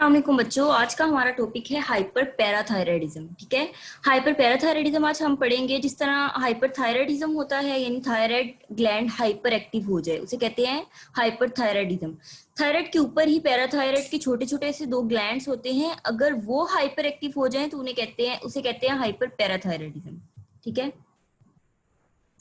अस्सलामुअलैकुम बच्चों, आज का हमारा टॉपिक है हाइपर पैराथायराइडिज्म। ठीक है, हाइपर पैराथायराइडिज्म आज हम पढ़ेंगे। जिस तरह हाइपर थायराइडिज्म होता है यानी थायराइड ग्लैंड हाइपर एक्टिव हो जाए, उसे कहते हैं हाइपर थायराइडिज्म। थायराइड के ऊपर ही पैराथायराइड के छोटे छोटे से दो ग्लैंड्स होते हैं, अगर वो हाइपर एक्टिव हो जाए तो उसे कहते हैं हाइपर पैराथायराइडिज्म। ठीक है,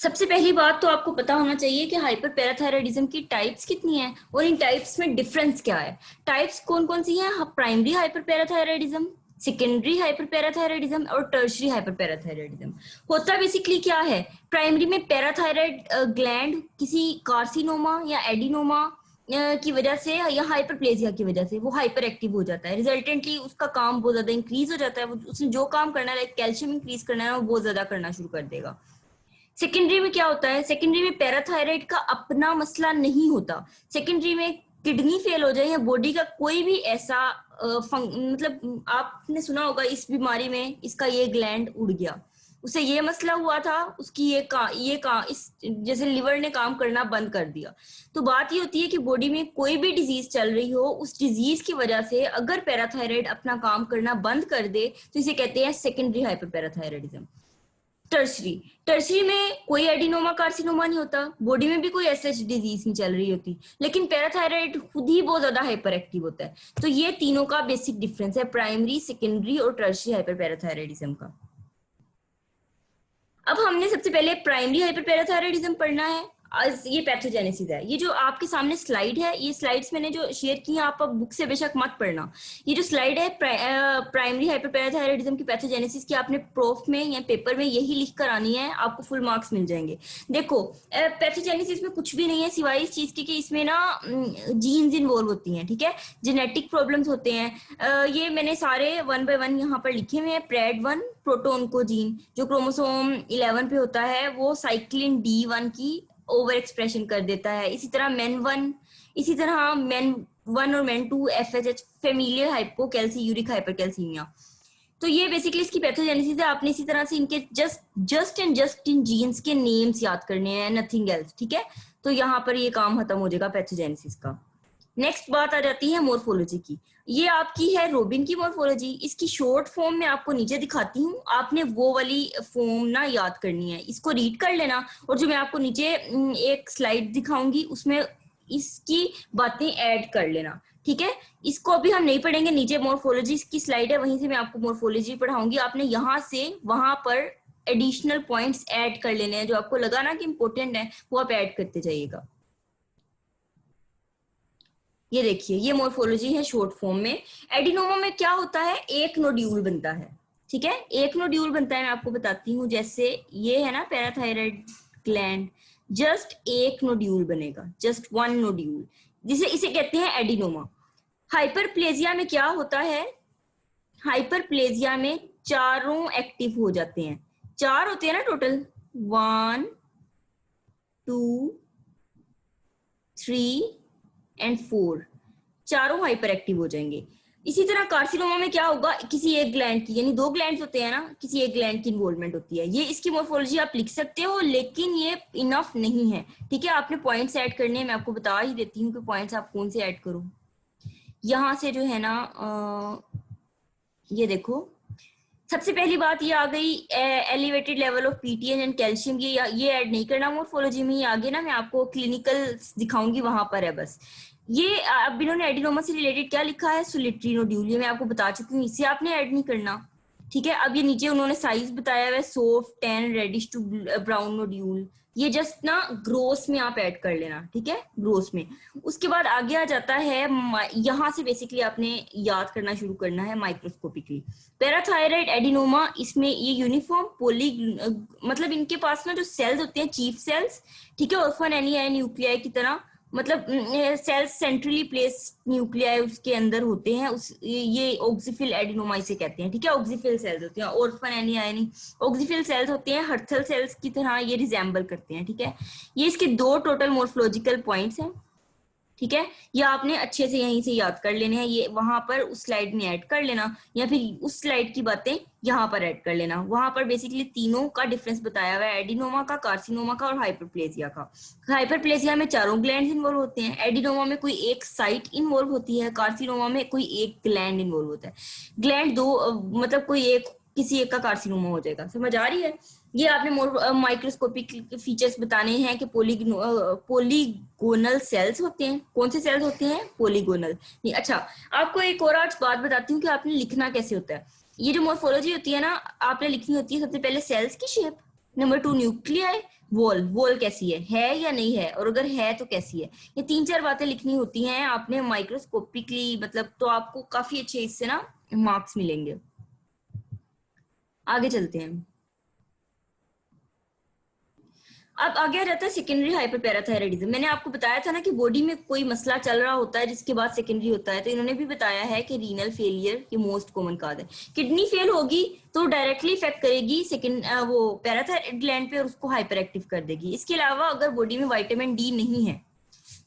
सबसे पहली बात तो आपको पता होना चाहिए कि हाइपर पैराथायराइडिज्म की टाइप्स कितनी हैं और इन टाइप्स में डिफरेंस क्या है। टाइप्स कौन कौन सी हैं? Primary hyper parathyroidism, secondary hyper parathyroidism और टर्शरी हाइपर पैराथायराइडिज्म। होता बेसिकली क्या है, प्राइमरी में पैराथायराइड ग्लैंड किसी कार्सिनोमा या एडिनोमा की वजह से या हाइपरप्लेजिया की वजह से वो हाइपर एक्टिव हो जाता है। रिजल्टेंटली उसका काम बहुत ज्यादा इंक्रीज हो जाता है, उसने जो काम करना है लाइक कैल्शियम इंक्रीज करना है वो बहुत ज्यादा करना शुरू कर देगा। सेकेंडरी में क्या होता है, सेकेंडरी में पैराथायराइड का अपना मसला नहीं होता। सेकेंडरी में किडनी फेल हो जाए या बॉडी का कोई भी ऐसा मतलब आपने सुना होगा इस बीमारी में इसका ये ग्लैंड उड़ गया, उसे ये मसला हुआ था, उसकी इस जैसे लिवर ने काम करना बंद कर दिया। तो बात ये होती है कि बॉडी में कोई भी डिजीज चल रही हो, उस डिजीज की वजह से अगर पैराथायराइड अपना काम करना बंद कर दे तो इसे कहते हैं secondary hyper parathyroidism. Tertiary, tertiary में कोई एडिनोमा कार्सिनोमा नहीं होता, बॉडी में भी कोई ऐसे डिजीज नहीं चल रही होती, लेकिन पैराथायराइड खुद ही बहुत ज्यादा हाइपर एक्टिव होता है। तो ये तीनों का बेसिक डिफरेंस है, प्राइमरी, सेकेंडरी और टर्शरी हाइपर पैराथायराइडिज्म का। अब हमने सबसे पहले प्राइमरी हाइपर पैराथायराइडिज्म पढ़ना है। आज ये पैथोजेनेसिस है। ये जो आपके सामने स्लाइड है, ये स्लाइड्स मैंने जो शेयर की हैं, आप अब बुक से बेशक मत पढ़ना। ये जो स्लाइड है प्राइमरी हाइपर पैराथायराइडिज्म की पैथोजेनेसिस की, आपने प्रूफ में या पेपर में यही लिख कर आनी है, आपको फुल मार्क्स मिल जाएंगे। देखो पैथोजेनेसिस में कुछ भी नहीं है सिवाय इस चीज की कि इसमें ना जीन्स इन्वॉल्व होती हैं। ठीक है, जेनेटिक प्रॉब्लम्स होते हैं। ये मैंने सारे वन बाय वन यहाँ पर लिखे हुए हैं। प्रेड1 प्रोटोनकोजीन जो क्रोमोसोम 11 पे होता है वो साइक्लिन D1 की ओवर एक्सप्रेशन कर देता है। इसी तरह MEN1, इसी तरह MEN1 और MEN2 FSH फेमिलियल हाइपोकैल्सियूरिक हाइपरकैल्सीमिया। तो ये बेसिकली इसकी पैथोजेनेसिस है। आपने इसी तरह से इनके जस्ट इन जीन्स के नेम्स याद करने हैं, नथिंग एल्स। ठीक है, तो यहाँ पर ये काम खत्म हो जाएगा पैथोजेनेसिस का। नेक्स्ट बात आ जाती है मॉर्फोलॉजी की। ये आपकी है रोबिन की मॉर्फोलॉजी। इसकी शॉर्ट फॉर्म में आपको नीचे दिखाती हूँ, आपने वो वाली फॉर्म ना याद करनी है, इसको रीड कर लेना। और जो मैं आपको नीचे एक स्लाइड दिखाऊंगी उसमें इसकी बातें ऐड कर लेना। ठीक है, इसको अभी हम नहीं पढ़ेंगे, नीचे मॉर्फोलॉजी की स्लाइड है, वहीं से मैं आपको मॉर्फोलॉजी पढ़ाऊंगी। आपने यहाँ से वहां पर एडिशनल पॉइंट्स ऐड कर लेने हैं, जो आपको लगा ना कि इंपॉर्टेंट है वो आप ऐड करते जाइएगा। ये देखिए, ये मॉर्फोलॉजी है शॉर्ट फॉर्म में। एडिनोमा में क्या होता है, एक नोड्यूल बनता है। ठीक है, एक नोड्यूल बनता है, मैं आपको बताती हूँ। जैसे ये है ना पैराथायराइड ग्लैंड, जस्ट एक नोड्यूल बनेगा, जस्ट वन नोड्यूल, जिसे इसे कहते हैं एडिनोमा। हाइपरप्लेजिया में क्या होता है, हाइपरप्लेजिया में चारों एक्टिव हो जाते हैं। चार होते हैं ना टोटल, 1 2 3 एंड 4, चारों हाइपर एक्टिव हो जाएंगे। इसी तरह कार्सिनोमा में क्या होगा, किसी एक ग्लैंड की, यानी दो ग्लैंड्स होते हैं ना, किसी एक ग्लैंड की इन्वॉल्वमेंट होती है। ये इसकी मॉर्फोलॉजी आप लिख सकते हो, लेकिन ये इनफ नहीं है। ठीक है, आपने पॉइंट्स ऐड करने हैं, मैं आपको बता ही देती हूँ कि पॉइंट्स आप कौन से ऐड करो। यहाँ से जो है ना ये देखो, सबसे पहली बात ये आ गई elevated level of PTN and calcium. ये ऐड नहीं करना मॉर्फोलॉजी में, ये आगे ना मैं आपको क्लिनिकल दिखाऊंगी, वहां पर है बस। ये अब इन्होंने एडिनोमा से रिलेटेड क्या लिखा है, सोलिटरी नोड्यूल, ये मैं आपको बता चुकी हूँ, इसे आपने ऐड नहीं करना। ठीक है, अब ये नीचे उन्होंने साइज बताया हुआ है, soft tan reddish to brown nodule. ये जस्ट ना ग्रोस में आप ऐड कर लेना। ठीक है, ग्रोस में। उसके बाद आगे आ जाता है, यहाँ से बेसिकली आपने याद करना शुरू करना है माइक्रोस्कोपिकली। पैराथायराइड एडिनोमा, इसमें ये यूनिफॉर्म पोली मतलब इनके पास ना जो सेल्स होते हैं चीफ सेल्स, ठीक है, ऑर्फन एनी न्यूक्लियाई की तरह, मतलब सेल्स सेंट्रली प्लेस्ड न्यूक्लियाई उसके अंदर होते हैं। ये ऑक्सीफिल एडिनोमा इसे कहते हैं। ठीक है, ऑक्सीफिल सेल्स होते हैं, ऑर्फन एनी आयनी ऑक्सीफिल सेल्स होते हैं, हर्थल सेल्स की तरह ये रिजेंबल करते हैं। ठीक है, ये इसके दो टोटल मॉर्फोलॉजिकल पॉइंट्स हैं। ठीक है, ये आपने अच्छे से यहीं से याद कर लेने हैं, ये वहां पर उस स्लाइड में ऐड कर लेना, या फिर उस स्लाइड की बातें यहाँ पर ऐड कर लेना। वहां पर बेसिकली तीनों का डिफरेंस बताया हुआ है, एडिनोमा का, कार्सिनोमा का और हाइपरप्लेजिया का। हाइपरप्लेजिया में चारों ग्लैंड इन्वॉल्व होते हैं, एडिनोमा में कोई एक साइट इन्वॉल्व होती है, कार्सिनोमा में कोई एक ग्लैंड इन्वॉल्व होता है। ग्लैंड दो मतलब कोई एक, किसी एक का कार्सिनोमा हो जाएगा। समझ आ रही है? ये आपने मोर माइक्रोस्कोपिक फीचर्स बताने हैं कि पोलीगोनल सेल्स होते हैं। कौन से सेल्स होते हैं? पोलीगोनल। अच्छा, आपको एक और आज बात बताती हूँ कि आपने लिखना कैसे होता है। ये जो मोर्फोलॉजी होती है ना, आपने लिखनी होती है सबसे पहले सेल्स की शेप, नंबर 2 न्यूक्लियाई, वॉल कैसी है या नहीं है, और अगर है तो कैसी है। ये 3-4 बातें लिखनी होती हैं आपने माइक्रोस्कोपिकली, मतलब तो आपको काफी अच्छे इससे ना मार्क्स मिलेंगे। आगे चलते हैं। अब आगे रहता है सेकेंडरी हाइपरपैराथायराइडिज्म। मैंने आपको बताया था ना कि बॉडी में कोई मसला चल रहा होता है जिसके बाद सेकेंडरी होता है, तो इन्होंने भी बताया है कि रीनल फेलियर ये मोस्ट कॉमन काज है। किडनी फेल होगी तो डायरेक्टली इफेक्ट करेगी सेकेंड वो पैराथायराइड ग्लैंड पे और उसको हाइपर एक्टिव कर देगी। इसके अलावा अगर बॉडी में विटामिन डी नहीं है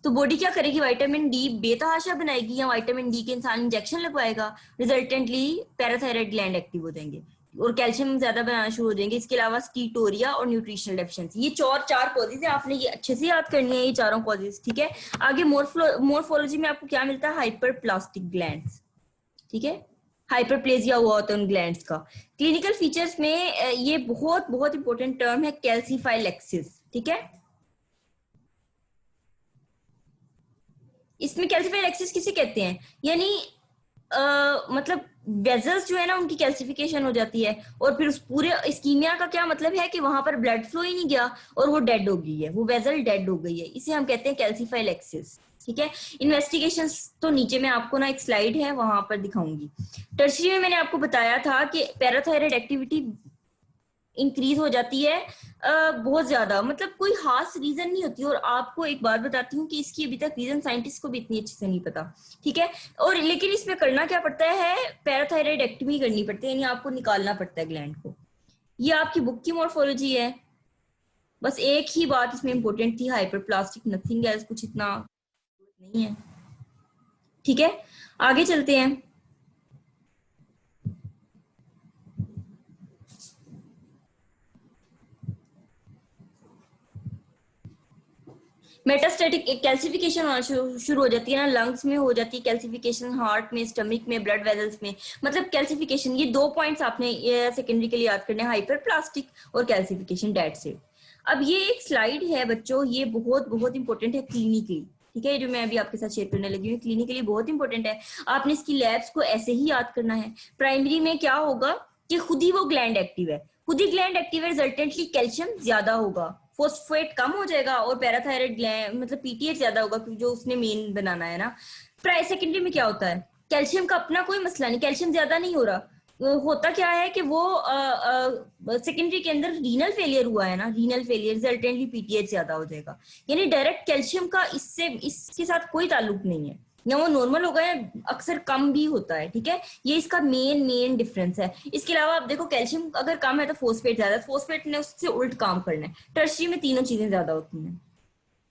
तो बॉडी क्या करेगी? विटामिन डी बेतहाशा बनाएगी, या विटामिन डी के इंसान इंजेक्शन लगवाएगा, रिजल्टेंटली पैराथायराइड ग्लैंड एक्टिव हो जाएंगे और कैल्शियम ज्यादा बनाना शुरू हो जाएंगे। इसके अलावा स्टीटोरिया और न्यूट्रिशनल डेफिशिएंसी, ये चार कॉजेज है, आपने ये अच्छे से याद करनी है, ये चारों कॉजेज। ठीक है, आगे मोर्फोलॉजी में आपको क्या मिलता है? Hyperplastic glands. ठीक है, हाइपरप्लेजिया हुआ होता है उन ग्लैंड्स का। क्लिनिकल फीचर्स में ये बहुत बहुत इंपॉर्टेंट टर्म है, कैल्सीफाइलेक्सिस। ठीक है, इसमें कैल्सीफाइलेक्सिस किसे कहते हैं? यानी मतलब वेजल्स जो है ना उनकी कैल्सिफिकेशन हो जाती है, और फिर उस पूरे इस्कीमिया का क्या मतलब है कि वहां पर ब्लड फ्लो ही नहीं गया और वो डेड हो गई है, वो वेजल डेड हो गई है, इसे हम कहते हैं कैल्सीफाइलेक्सिस। ठीक है, इन्वेस्टिगेशन तो नीचे में आपको ना एक स्लाइड है वहां पर दिखाऊंगी। टर्शियरी में मैंने आपको बताया था कि पैराथायराइड एक्टिविटी इंक्रीज हो जाती है बहुत ज्यादा, मतलब कोई खास रीजन नहीं होती। और आपको एक बात बताती हूँ कि इसकी अभी तक रीजन साइंटिस्ट को भी इतनी अच्छे से नहीं पता। ठीक है, और लेकिन इसमें करना क्या पड़ता है? पैराथायराइड एक्टमी करनी पड़ती है, यानी आपको निकालना पड़ता है ग्लैंड को। ये आपकी बुक की मॉर्फोलॉजी है। बस एक ही बात इसमें इंपॉर्टेंट थी, हाइपरप्लास्टिक, नथिंग एल्स, कुछ इतना नहीं है। ठीक है, आगे चलते हैं। मेटास्टेटिक कैल्सिफिकेशन होना शुरू हो जाती है ना, लंग्स में हो जाती है कैल्सिफिकेशन, हार्ट में, स्टमक में, ब्लड वेजल्स में, मतलब कैल्सिफिकेशन। ये 2 पॉइंट्स आपने सेकेंडरी के लिए याद करने, हाइपरप्लास्टिक और कैल्सिफिकेशन, डेट से। अब ये एक स्लाइड है बच्चों, ये बहुत बहुत इंपॉर्टेंट है क्लिनिकली। ठीक है, जो मैं अभी आपके साथ शेयर करने लगी हूँ, क्लिनिकली बहुत इंपॉर्टेंट है। आपने इसकी लैब्स को ऐसे ही याद करना है। प्राइमरी में क्या होगा कि खुद ही वो ग्लैंड एक्टिव है, खुद ही ग्लैंड एक्टिव है, रिजल्टेंटली कैल्शियम ज्यादा होगा, फोस्फेट कम हो जाएगा, और पैराथायराइड ग्लैंड मतलब पीटीएच ज्यादा होगा, क्योंकि जो उसने मेन बनाना है ना। प्राय सेकेंडरी में क्या होता है? कैल्शियम का अपना कोई मसला नहीं, कैल्शियम ज्यादा नहीं हो रहा। होता क्या है कि वो सेकेंडरी के अंदर रीनल फेलियर हुआ है ना, रीनल फेलियर रिजल्टेंटली पीटीएच ज्यादा हो जाएगा। यानी डायरेक्ट कैल्शियम का इससे इसके साथ कोई ताल्लुक नहीं है, या वो नॉर्मल हो गए, अक्सर कम भी होता है। ठीक है, ये इसका मेन डिफरेंस है। इसके अलावा आप देखो, कैल्शियम अगर कम है तो फोस्फेट ज्यादा, फोस्फेट ने उससे उल्ट काम करना है। टर्शियरी में तीनों चीजें ज्यादा होती हैं।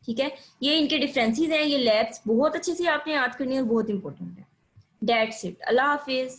ठीक है, ये इनके डिफरेंसेस हैं। ये लैब्स बहुत अच्छे से आपने याद करनी है और बहुत इंपॉर्टेंट है। That's it, Allah Hafiz.